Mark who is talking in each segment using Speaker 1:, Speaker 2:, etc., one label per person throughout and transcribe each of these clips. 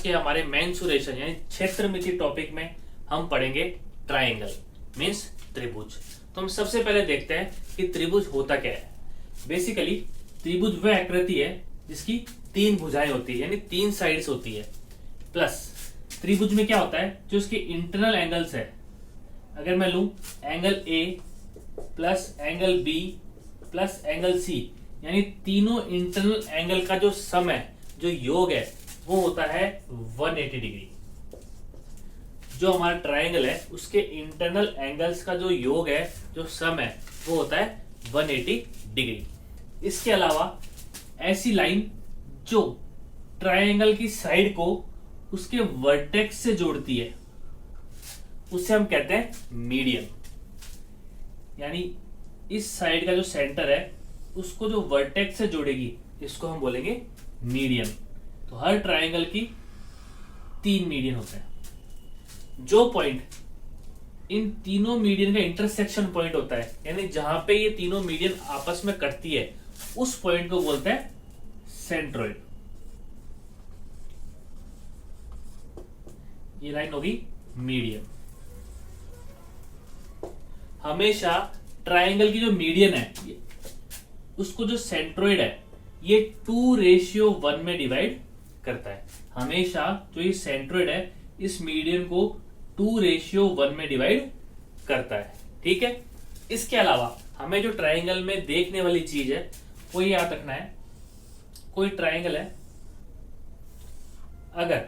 Speaker 1: के हमारे मेंसुरेशन यानी क्षेत्रमिति टॉपिक में हम पढ़ेंगे ट्राइंगल मीन्स त्रिभुज। तो हम सबसे पहले देखते हैं कि त्रिभुज होता क्या है। बेसिकली त्रिभुज वह आकृति है जिसकी तीन भुजाएं होती है यानी तीन साइड्स होती है। प्लस त्रिभुज में क्या होता है, जो उसके इंटरनल एंगल्स है, अगर मैं लूं angle A plus angle B plus angle C, यानी तीनों इंटरनल एंगल का जो सम है, जो योग है, वो होता है 180 डिग्री। जो हमारा ट्राइंगल है उसके इंटरनल एंगल्स का जो योग है, जो सम है, वो होता है 180 डिग्री। इसके अलावा ऐसी लाइन जो ट्राइंगल की साइड को उसके वर्टेक्स से जोड़ती है, उसे हम कहते हैं मीडियन। यानी इस साइड का जो सेंटर है उसको जो वर्टेक्स से जोड़ेगी, इसको हम बोलेंगे मीडियन। तो हर ट्राइंगल की तीन मीडियन होते हैं। जो पॉइंट इन तीनों मीडियन का इंटरसेक्शन पॉइंट होता है, यानी जहां पे ये तीनों मीडियन आपस में कटती है, उस पॉइंट को बोलते हैं सेंट्रोइड। ये लाइन होगी मीडियन। हमेशा ट्राइंगल की जो मीडियन है उसको जो सेंट्रोइड है ये 2:1 में डिवाइड करता है। हमेशा जो ये सेंट्रोइड है इस मीडियन को 2:1 में डिवाइड करता है। ठीक है। इसके अलावा हमें जो ट्राइंगल में देखने वाली चीज है वो ये याद रखना है, कोई ट्राइंगल है, अगर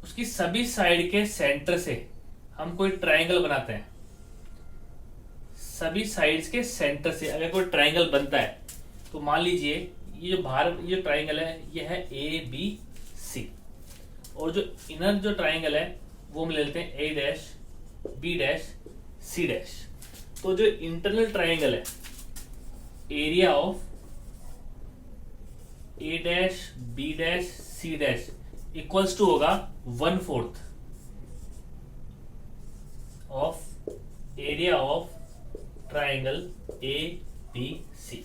Speaker 1: उसकी सभी साइड के सेंटर से हम कोई ट्राइंगल बनाते हैं, सभी साइड्स के सेंटर से अगर कोई ट्राइंगल बनता है, तो मान लीजिए ये जो बाहर ये ट्राइंगल है ये है ए बी सी, और जो इनर जो ट्राइंगल है वो हम ले लेते हैं A dash B dash C dash. तो जो इंटरनल ट्राइंगल है, area of A dash B dash C dash equals to होगा 1/4 of area of triangle A B C.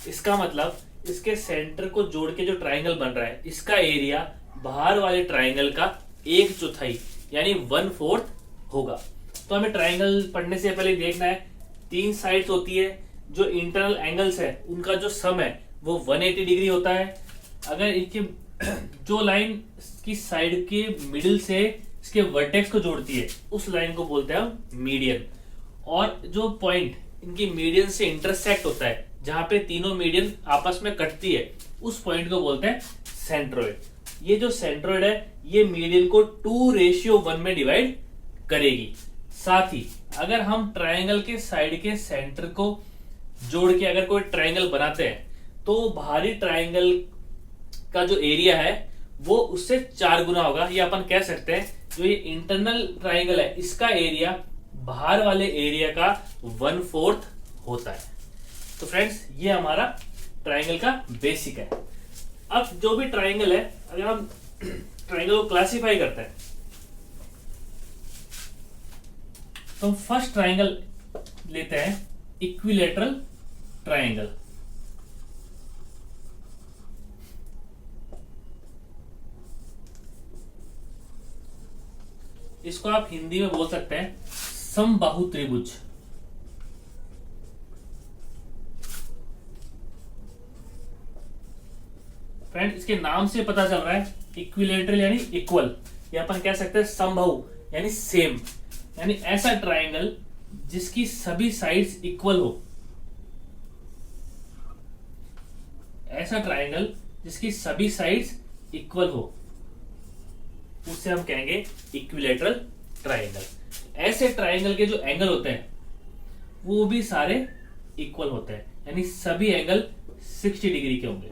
Speaker 1: इसका मतलब इसके सेंटर को जोड़ के जो ट्राइंगल बन रहा है, इसका एरिया बाहर वाले ट्राइंगल का 1/4 यानी 1/4 होगा। तो हमें ट्राइंगल पढ़ने से पहले देखना है, तीन साइड्स होती है, जो इंटरनल एंगल्स है उनका जो सम है वो 180 डिग्री होता है। अगर इसके जो लाइन की साइड के मिडिल से इसके वर्टेक्स को जोड़ती है, उस लाइन को बोलते हैं हम मीडियन। और जो पॉइंट इनकी मीडियन से इंटरसेक्ट होता है, जहां पे तीनों मीडियन आपस में कटती है, उस पॉइंट को बोलते हैं सेंट्रोइड। ये जो सेंट्रोइड है ये मीडियन को 2:1 में डिवाइड करेगी। साथ ही अगर हम ट्राइंगल के साइड के सेंटर को जोड़ के अगर कोई ट्राइंगल बनाते हैं, तो बाहरी ट्राइंगल का जो एरिया है वो उससे 4 गुना होगा। ये अपन कह सकते हैं जो ये इंटरनल ट्राइंगल है इसका एरिया बाहर वाले एरिया का 1/4 होता है। तो फ्रेंड्स ये हमारा ट्राइंगल का बेसिक है। अब जो भी ट्राइंगल है, अगर हम ट्राइंगल को क्लासिफाई करते हैं, तो हम फर्स्ट ट्राइंगल लेते हैं इक्विलैटरल ट्राइंगल। इसको आप हिंदी में बोल सकते हैं समबाहु त्रिभुज। फ्रेंड इसके नाम से पता चल रहा है इक्विलैटरल यानी इक्वल, या अपन कह सकते हैं समबाहु यानी सेम, यानी ऐसा ट्राइंगल जिसकी सभी साइड्स इक्वल हो। ऐसा ट्राइंगल जिसकी सभी साइड्स इक्वल हो उससे हम कहेंगे इक्विलैटरल ट्राइंगल। ऐसे ट्राइंगल के जो एंगल होते हैं वो भी सारे इक्वल होते हैं, यानी सभी एंगल 60 डिग्री के होंगे।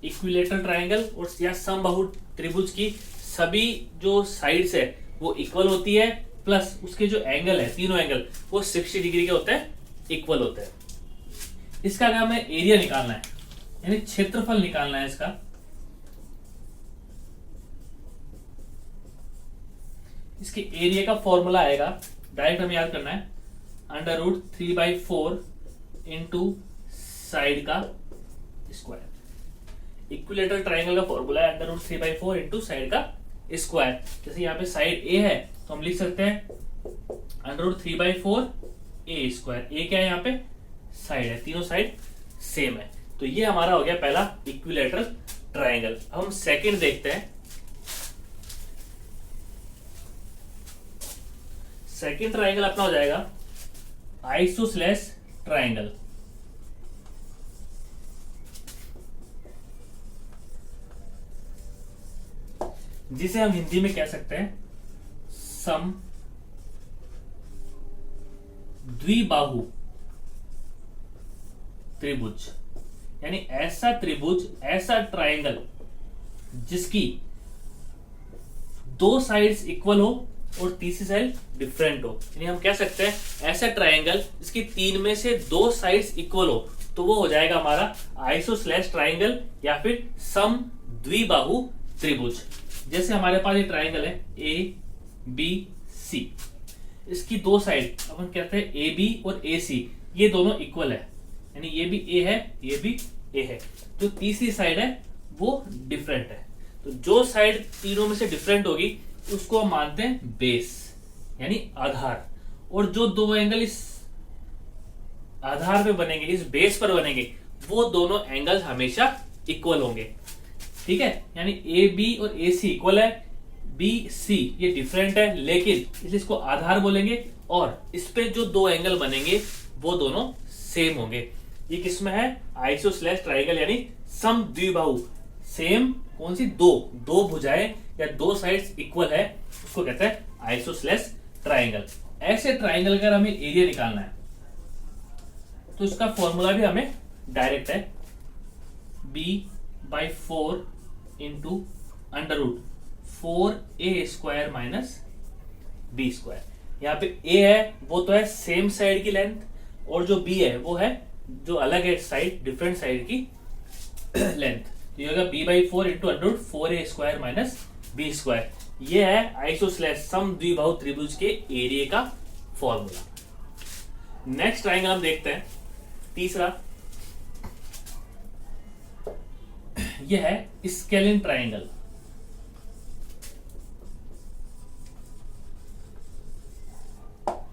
Speaker 1: इक्विलैटरल ट्राइंगल और या समबाहु त्रिभुज की सभी जो साइड्स है वो इक्वल होती है, प्लस उसके जो एंगल है, तीनों एंगल वो 60 डिग्री के होते हैं, इक्वल होते हैं। इसका अगर हमें एरिया निकालना है यानी क्षेत्रफल निकालना है इसका, इसके एरिया का फॉर्मूला आएगा, डायरेक्ट हमें याद करना है, √3/4 इंटू साइड का स्क्वायर। इक्विलेटरल ट्राइंगल का फॉर्मूला है √3/4 इंटू साइड का स्क्वायर। जैसे यहाँ पे साइड ए है तो हम लिख सकते हैं √3/4 ए स्क्वायर। ए क्या है यहाँ पे, साइड है, तीनों साइड सेम है। तो ये हमारा हो गया पहला इक्विलेटरल ट्राइंगल। अब हम सेकंड देखते हैं। सेकंड ट्राइंगल अपना हो जाएगा आइसोसेलेस ट्राइंगल। जिसे हम हिंदी में कह सकते हैं सम द्विबाहु त्रिभुज, यानी ऐसा त्रिभुज, ऐसा ट्राइंगल जिसकी दो साइड्स इक्वल हो और तीसरी साइड डिफरेंट हो। यानी हम कह सकते हैं ऐसा ट्राइंगल जिसकी तीन में से दो साइड्स इक्वल हो, तो वो हो जाएगा हमारा आइसोसेलेस ट्राइंगल या फिर सम द्विबाहु त्रिभुज। जैसे हमारे पास ये ट्राइंगल है ए बी सी, इसकी दो साइड अपन कहते हैं ए बी और ए सी, ये दोनों इक्वल है, यानी ये भी ए है ये भी ए है। जो तीसरी साइड है वो डिफरेंट है। तो जो साइड तीनों में से डिफरेंट होगी उसको हम मानते हैं बेस, यानी आधार। और जो दो एंगल इस आधार पे बनेंगे, इस बेस पर बनेंगे, वो दोनों एंगल हमेशा इक्वल होंगे। ठीक है, यानी ए बी और ए सी इक्वल है, बी सी ये डिफरेंट है, लेकिन इसलिए इसको आधार बोलेंगे। और इस पे जो दो एंगल बनेंगे वो दोनों सेम होंगे। ये किसमें है, आइसोसेलेस ट्राइंगल यानी सम द्विबाहु। सेम कौन सी, दो भुजाएं या दो साइड्स इक्वल है, उसको कहते हैं आइसोसेलेस ट्राइंगल। ऐसे ट्राइंगल का हमें एरिया निकालना है तो इसका फॉर्मूला भी हमें डायरेक्ट है b/4 into √4a² minus b square. यहाँ पे a है वो तो है सेम साइड की लेंथ, और जो b है वो है जो अलग है साइड, डिफरेंट साइड की लेंथ। तो ये होगा b/4 into √4a² minus b square. ये है आइसोसेलेस सम द्विबाहु त्रिभुज के एरिया का फॉर्मूला। नेक्स्ट ट्राइंगल हम देखते हैं, तीसरा। यह है स्केलिन ट्राइंगल।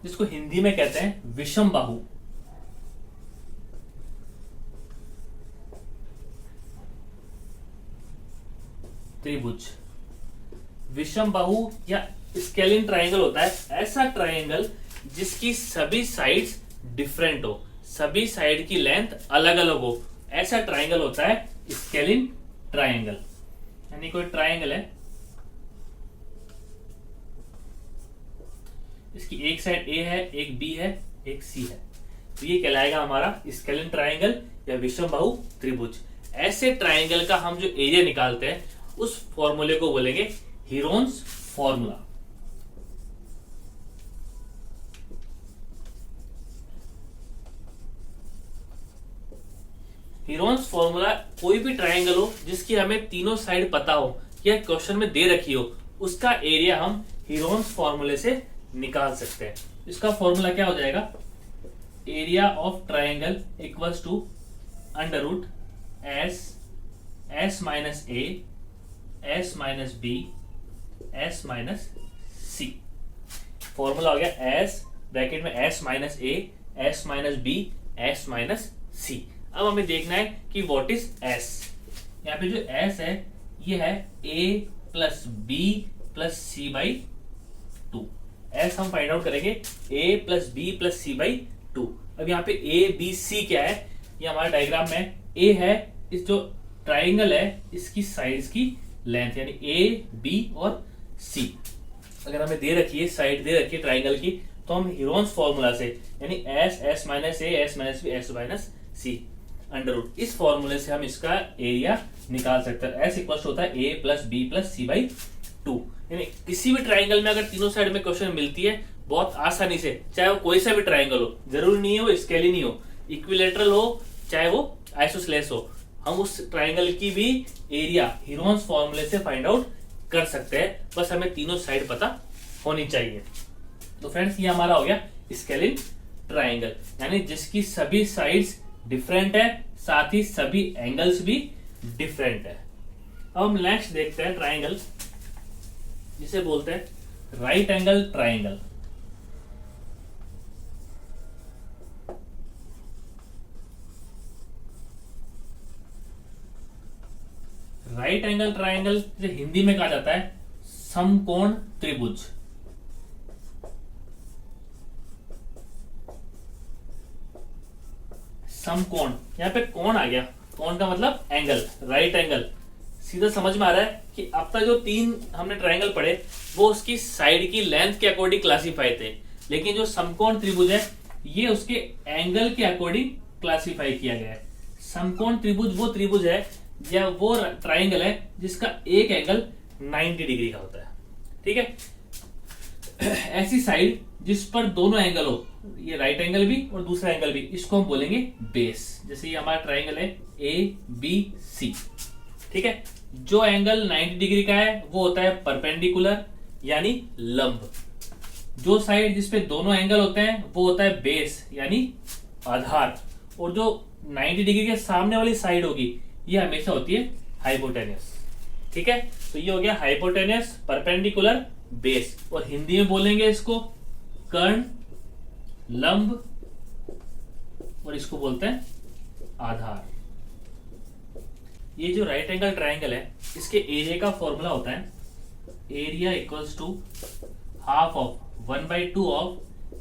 Speaker 1: जिसको हिंदी में कहते हैं विषम बाहु त्रिभुज। विषम बाहु या स्केलिन ट्राइंगल होता है ऐसा ट्राइंगल जिसकी सभी साइड्स डिफरेंट हो, सभी साइड की लेंथ अलग अलग हो, ऐसा ट्राइंगल होता है स्केलिन ट्राइंगल। यानी कोई ट्राइंगल है, इसकी एक साइड ए है, एक बी है, एक सी है, तो ये कहलाएगा हमारा स्केलिन ट्राइंगल या विषम बाहु त्रिभुज। ऐसे ट्राइंगल का हम जो एरिया निकालते हैं उस फॉर्मूले को बोलेंगे हीरोन्स फॉर्मूला। हीरोन्स फॉर्मूला कोई भी ट्राइंगल हो जिसकी हमें तीनों साइड पता हो या क्वेश्चन में दे रखी हो, उसका एरिया हम हीरोन्स फॉर्मूले से निकाल सकते हैं। इसका फॉर्मूला क्या हो जाएगा, area of triangle equals to √S minus A S minus B S minus C. Formula हो गया S ब्रैकेट में S minus A S minus B S minus C. अब हमें देखना है कि व्हाट इज S। यहाँ पे जो S है ये है A plus B plus C/2। S हम फाइंड आउट करेंगे A plus B plus C/2। अब यहाँ पे A B C क्या है, ये हमारे डायग्राम में A है, इस जो ट्राइंगल है इसकी साइड्स की लेंथ, यानी A B और C अगर हमें दे रखी है, साइड दे रखी है ट्राइंगल की, तो हम हीरोन्स फॉर्मूला से यानी S minus A S minus B S minus C √ इस फॉर्मूले से हम इसका एरिया निकाल सकते हैं। S इक्वल होता है A plus B plus C/2। यानी किसी भी ट्राइंगल में अगर तीनों साइड में क्वेश्चन मिलती है बहुत आसानी से, चाहे वो कोई सा भी ट्राइंगल हो, जरूरी नहीं है वो स्केलिन ही हो, इक्विलेटरल हो चाहे वो आइसोसेलेस हो, हम उस ट्राइंगल की भी एरिया हीरोन्स फॉर्मूले से फाइंड आउट कर सकते हैं। बस हमें तीनों साइड पता होनी चाहिए। तो फ्रेंड्स ये हमारा हो गया स्केलिन ट्राइंगल, यानी जिसकी सभी साइड्स डिफरेंट है, साथ ही सभी एंगल्स भी डिफरेंट है। अब हम नेक्स्ट देखते हैं ट्राइंगल, जिसे बोलते हैं right angle triangle. Right angle triangle जो हिंदी में कहा जाता है समकोण त्रिभुज। समकोण, यहाँ पे कोण आ गया, कोण का मतलब एंगल, राइट एंगल। सीधा समझ में आ रहा है कि अब तक जो तीन हमने ट्राइंगल पढ़े वो उसकी साइड की लेंथ के अकॉर्डिंग क्लासिफाई थे, लेकिन जो समकोण त्रिभुज है ये उसके एंगल के अकॉर्डिंग क्लासिफाई किया गया है। समकोण त्रिभुज वो त्रिभुज है या वो ट्राइंगल है जिसका एक एंगल 90 डिग्री का होता है, ठीक है। ऐसी साइड जिस पर दोनों एंगल हो, ये राइट एंगल भी और दूसरा एंगल भी, इसको हम बोलेंगे बेस। जैसे ये हमारा ट्राइंगल है ABC, ठीक है। जो एंगल 90 डिग्री का है वो होता है परपेंडिकुलर यानी लंब। जो साइड जिसपे दोनों एंगल होते हैं वो होता है बेस यानी आधार। और जो 90 डिग्री के सामने वाली साइड होगी ये हमेशा होती है हाइपोटेनियस, ठीक है। तो ये हो गया हाइपोटेनियस, परपेंडिकुलर, बेस। और हिंदी में बोलेंगे इसको कर्ण, लंब, और इसको बोलते हैं आधार। ये जो राइट एंगल ट्राइंगल है इसके एरिया का फॉर्मूला होता है area equals to half of 1/2 of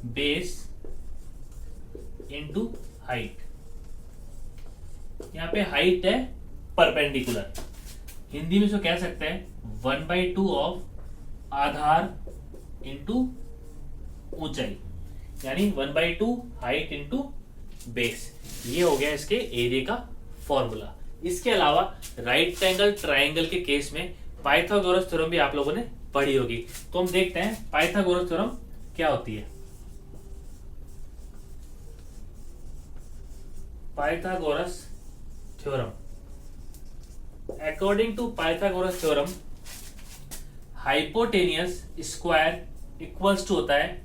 Speaker 1: base into height. यहाँ पे हाइट है परपेंडिकुलर, हिंदी में इसको कह सकते हैं 1/2 ऑफ आधार इंटू ऊंचाई, यानी 1/2 हाइट इंटू बेस। ये हो गया इसके एरिया का फॉर्मूला। इसके अलावा राइट एंगल ट्राइंगल के केस में पाइथागोरस थ्योरम भी आप लोगों ने पढ़ी होगी। तो हम देखते हैं पाइथागोरस थ्योरम क्या होती है। Pythagoras theorem, according to Pythagoras theorem hypotenuse square equals to होता है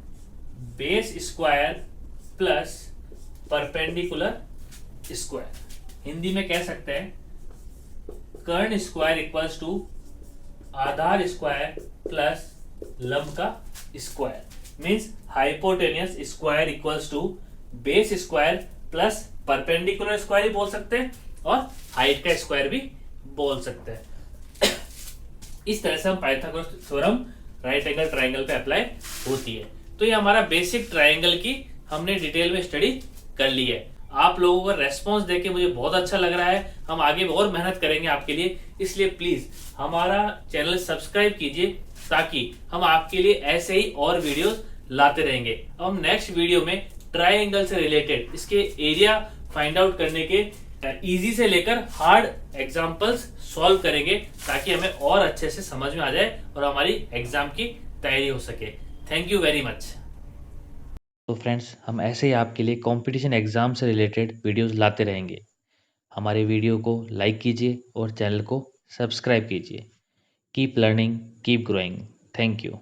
Speaker 1: base square plus perpendicular square. Hindi में कह सकते हैं कर्ण स्क्वायर इक्वल्स टू आधार स्क्वायर प्लस लंब का square. Means hypotenuse square equals to base square plus perpendicular square ही बोल सकते हैं और हाइट का स्क्वायर भी बोल सकते हैं। इस तरह से हम Pythagoras theorem right angle triangle पे अप्लाई होती है। तो ये हमारा बेसिक ट्राइंगल की हमने डिटेल में स्टडी कर ली है। आप लोगों का रेस्पॉन्स देके मुझे बहुत अच्छा लग रहा है। हम आगे और मेहनत करेंगे आपके लिए, इसलिए प्लीज हमारा चैनल सब्सक्राइब कीजिए ताकि हम आपके लिए ऐसे ही और वीडियोस लाते रहेंगे। अब हम नेक्स्ट वीडियो में ट्राइंगल से रिलेटेड इसके एरिया फाइंड आउट करने के इजी से लेकर हार्ड एग्जांपल्स सॉल्व करेंगे ताकि हमें और अच्छे से समझ में आ जाए और हमारी एग्जाम की तैयारी हो सके। Thank you very much.
Speaker 2: तो फ्रेंड्स, हम ऐसे ही आपके लिए कंपटीशन एग्ज़ाम से रिलेटेड वीडियोस लाते रहेंगे। हमारे वीडियो को लाइक कीजिए और चैनल को सब्सक्राइब कीजिए। Keep learning, keep growing. Thank you.